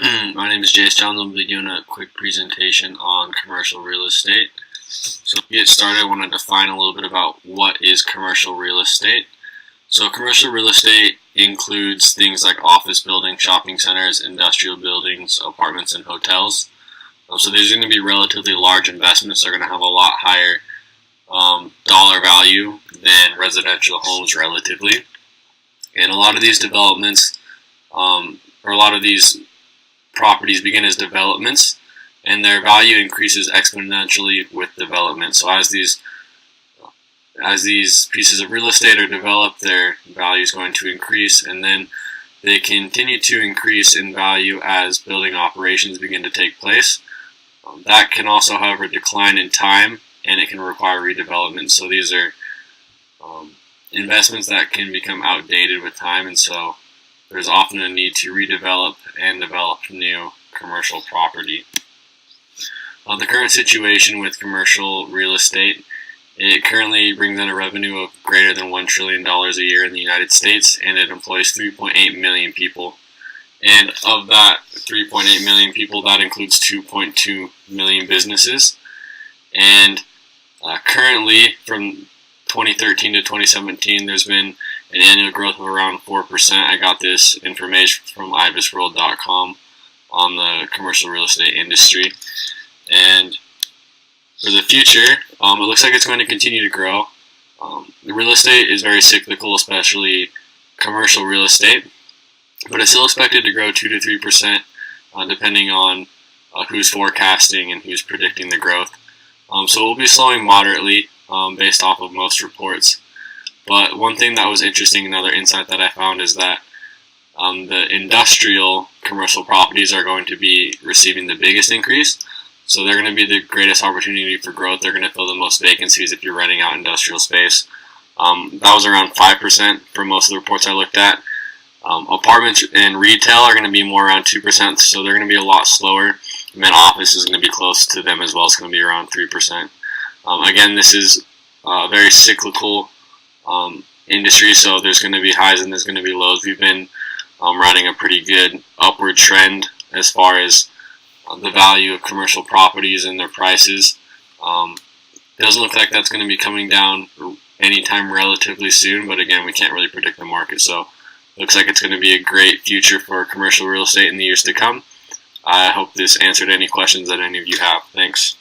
My name is Jace Johns. I'll be doing a quick presentation on commercial real estate. So to get started, I want to define a little bit about what is commercial real estate. So commercial real estate includes things like office buildings, shopping centers, industrial buildings, apartments, and hotels. So these are going to be relatively large investments. They're going to have a lot higher dollar value than residential homes relatively. And a lot of these developments, or a lot of these properties begin as developments, and their value increases exponentially with development. So as these pieces of real estate are developed, their value is going to increase, and then they continue to increase in value as building operations begin to take place. That can also, however, decline in time, and it can require redevelopment. So these are investments that can become outdated with time, and so there's often a need to redevelop and develop new commercial property. The current situation with commercial real estate, it currently brings in a revenue of greater than $1 trillion a year in the United States, and it employs 3.8 million people. And of that 3.8 million people, that includes 2.2 million businesses. And currently, from 2013 to 2017, there's been an annual growth of around 4%. I got this information from ibisworld.com on the commercial real estate industry. And for the future, it looks like it's going to continue to grow. The real estate is very cyclical, especially commercial real estate, but it's still expected to grow 2 to 3%, depending on who's forecasting and who's predicting the growth. So it will be slowing moderately based off of most reports. But one thing that was interesting, another insight that I found, is that the industrial commercial properties are going to be receiving the biggest increase. So they're going to be the greatest opportunity for growth. They're going to fill the most vacancies if you're renting out industrial space. That was around 5% for most of the reports I looked at. Apartments and retail are going to be more around 2%, so they're going to be a lot slower. And then office is going to be close to them as well. It's going to be around 3%. Again, this is a very cyclical industry, so there's going to be highs and there's going to be lows. We've been riding a pretty good upward trend as far as the value of commercial properties and their prices. It doesn't look like that's going to be coming down anytime relatively soon, but again, we can't really predict the market, so it looks like it's going to be a great future for commercial real estate in the years to come. I hope this answered any questions that any of you have. Thanks.